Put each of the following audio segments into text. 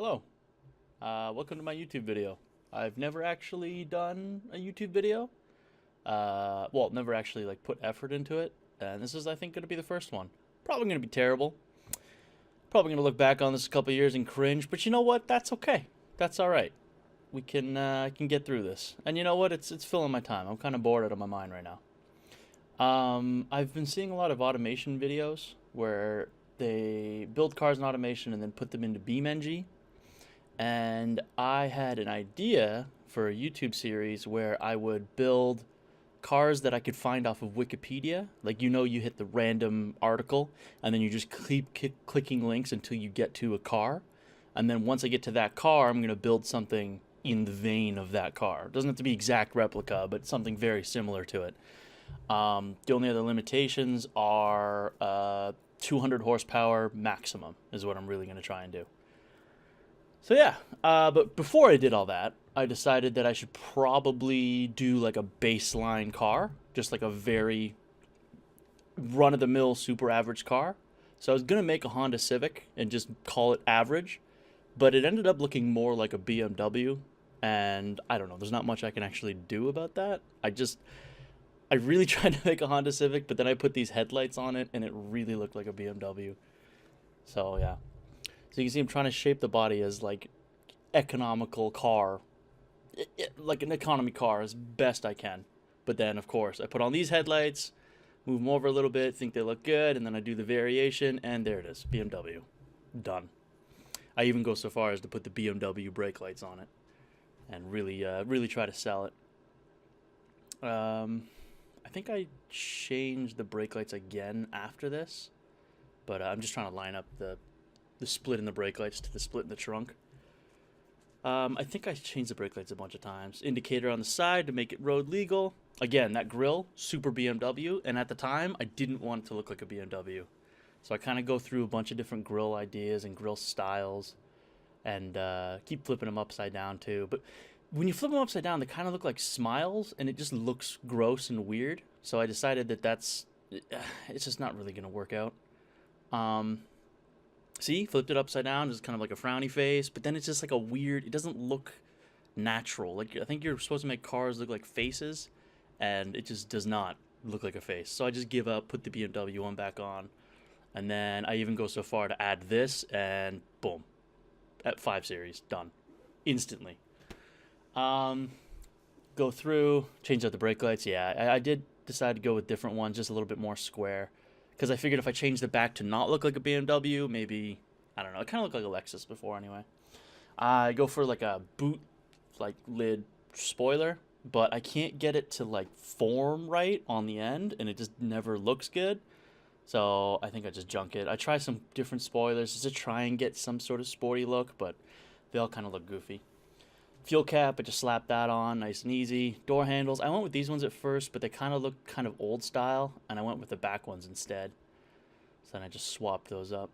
Hello, welcome to my YouTube video. I've never actually done a YouTube video. Well, never actually like put effort into it, and this is, I think, going to be the first one. Probably going to be terrible. Probably going to look back on this a couple years and cringe, but you know what? That's okay. That's all right. We can get through this. And you know what? It's filling my time. I'm kind of bored out of my mind right now. I've been seeing a lot of automation videos where they build cars in automation and then put them into BeamNG. And I had an idea for a YouTube series where I would build cars that I could find off of Wikipedia. Like, you hit the random article, and then you just keep clicking links until you get to a car. And then once I get to that car, I'm going to build something in the vein of that car. It doesn't have to be exact replica, but something very similar to it. The only other limitations are 200 horsepower maximum is what I'm really going to try and do. So yeah, but before I did all that, I decided that I should probably do like a baseline car, just like a very run-of-the-mill super average car. So I was going to make a Honda Civic and just call it average, but it ended up looking more like a BMW, and I don't know, there's not much I can actually do about that. I really tried to make a Honda Civic, but then I put these headlights on it, and it really looked like a BMW. So yeah. So you can see I'm trying to shape the body as like economical car, like an economy car as best I can. But then, of course, I put on these headlights, move them over a little bit, think they look good, and then I do the variation, and there it is, BMW. Done. I even go so far as to put the BMW brake lights on it, and really try to sell it. I think I changed the brake lights again after this, but I'm just trying to line up the split in the brake lights to the split in the trunk. I think I changed the brake lights a bunch of times. Indicator on the side to make it road legal. Again, that grille, super BMW, and at the time, I didn't want it to look like a BMW. So I kind of go through a bunch of different grille ideas and grille styles, and keep flipping them upside down too. But when you flip them upside down, they kind of look like smiles, and it just looks gross and weird. So I decided that it's just not really going to work out. See, flipped it upside down, just kind of like a frowny face, but then it's just like a weird, it doesn't look natural. Like, I think you're supposed to make cars look like faces, and it just does not look like a face. So I just give up, put the BMW one back on, and then I even go so far to add this, and boom, at 5 Series, done. Instantly. Go through, change out the brake lights. Yeah, I did decide to go with different ones, just a little bit more square. Because I figured if I changed the back to not look like a BMW, maybe, I don't know, it kind of looked like a Lexus before anyway. I go for like a boot, like lid spoiler, but I can't get it to like form right on the end, and it just never looks good. So I think I just junk it. I try some different spoilers just to try and get some sort of sporty look, but they all kind of look goofy. Fuel cap, I just slapped that on, nice and easy. Door handles, I went with these ones at first, but they kind of look kind of old style, and I went with the back ones instead. So then I just swapped those up.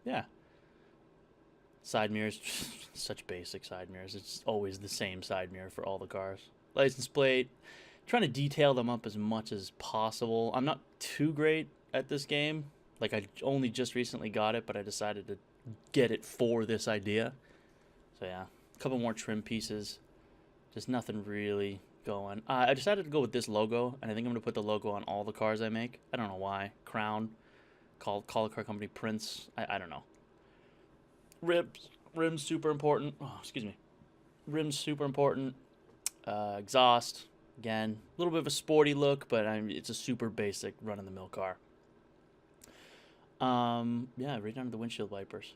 Yeah. Side mirrors, such basic side mirrors. It's always the same side mirror for all the cars. License plate, trying to detail them up as much as possible. I'm not too great at this game. Like, I only just recently got it, but I decided to get it for this idea. So yeah, a couple more trim pieces, just nothing really going. I decided to go with this logo, and I think I'm gonna put the logo on all the cars I make. I don't know why. Crown, call the car company Prince. I don't know. Rims super important. Oh, excuse me. Rims super important. Exhaust, again, a little bit of a sporty look, but it's a super basic run-of-the-mill car. Yeah, right down to the windshield wipers.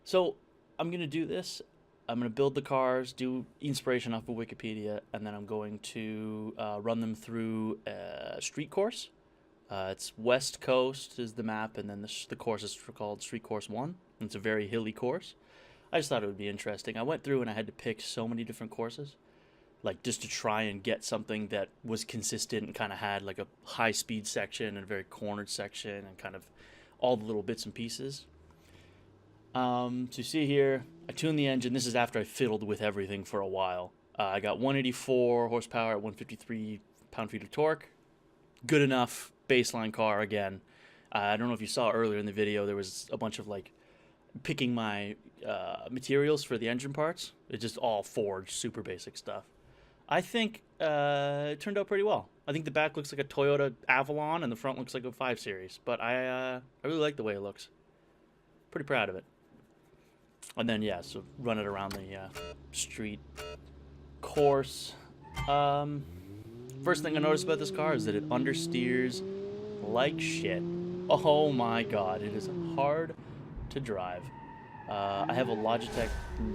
So I'm gonna do this. I'm gonna build the cars, do inspiration off of Wikipedia, and then I'm going to run them through a street course. It's West Coast is the map, and then the course is called Street Course 1. It's a very hilly course. I just thought it would be interesting. I went through and I had to pick so many different courses, like just to try and get something that was consistent and kind of had like a high speed section and a very cornered section and kind of all the little bits and pieces. So you see here, I tuned the engine. This is after I fiddled with everything for a while. I got 184 horsepower at 153 pound-feet of torque. Good enough baseline car again. I don't know if you saw earlier in the video, there was a bunch of like picking my materials for the engine parts. It's just all forged, super basic stuff. I think it turned out pretty well. I think the back looks like a Toyota Avalon and the front looks like a 5 Series. But I really like the way it looks. Pretty proud of it. And then, yeah, so run it around the street course. First thing I noticed about this car is that it understeers like shit. Oh my god, it is hard to drive. I have a Logitech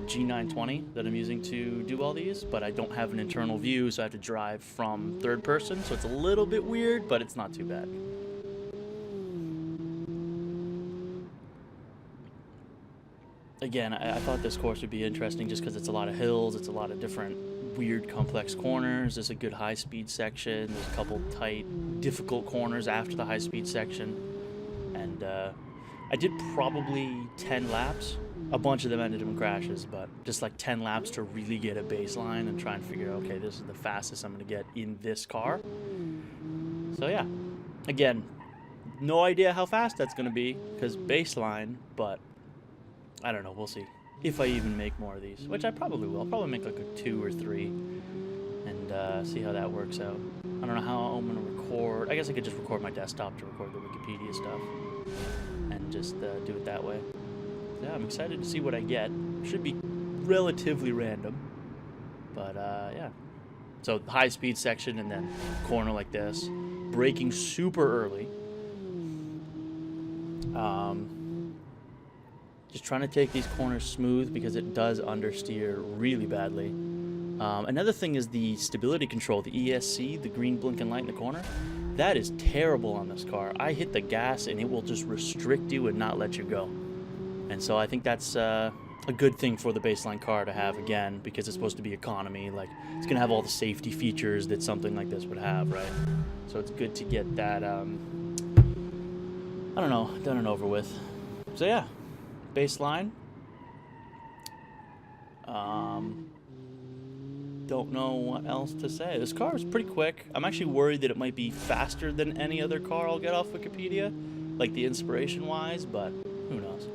G920 that I'm using to do all these, but I don't have an internal view, so I have to drive from third person, so it's a little bit weird, but it's not too bad. Again, I thought this course would be interesting just because it's a lot of hills, it's a lot of different weird, complex corners. There's a good high-speed section, there's a couple tight, difficult corners after the high-speed section, and I did probably 10 laps. A bunch of them ended in crashes, but just like 10 laps to really get a baseline and try and figure out, okay, this is the fastest I'm going to get in this car. So yeah, again, no idea how fast that's going to be because baseline, but I don't know, we'll see. If I even make more of these, which I probably will. I'll probably make like a 2 or 3 and see how that works out. I don't know how I'm going to record. I guess I could just record my desktop to record the Wikipedia stuff and just do it that way. Yeah, I'm excited to see what I get. Should be relatively random, but yeah. So high speed section and then corner like this, braking super early. Just trying to take these corners smooth because it does understeer really badly. Another thing is the stability control, the ESC, the green blinking light in the corner. That is terrible on this car. I hit the gas and it will just restrict you and not let you go. And so I think that's a good thing for the baseline car to have, again, because it's supposed to be economy. Like, it's going to have all the safety features that something like this would have, right? So it's good to get that, I don't know, done and over with. So yeah, baseline. Don't know what else to say. This car is pretty quick. I'm actually worried that it might be faster than any other car I'll get off Wikipedia, like the inspiration-wise, but who knows.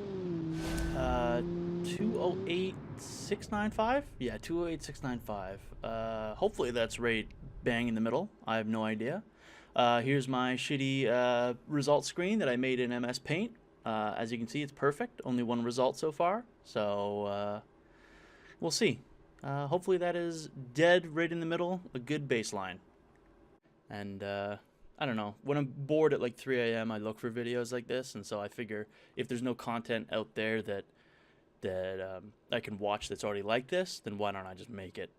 208,695? Yeah, 208,695. Hopefully that's right bang in the middle. I have no idea. Here's my shitty result screen that I made in MS Paint. As you can see, it's perfect. Only one result so far. So we'll see. Hopefully that is dead right in the middle. A good baseline. And I don't know. When I'm bored at like 3 a.m., I look for videos like this, and so I figure if there's no content out there that I can watch that's already like this, then why don't I just make it?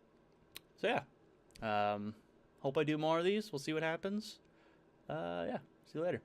So yeah, hope I do more of these. We'll see what happens. Yeah, see you later.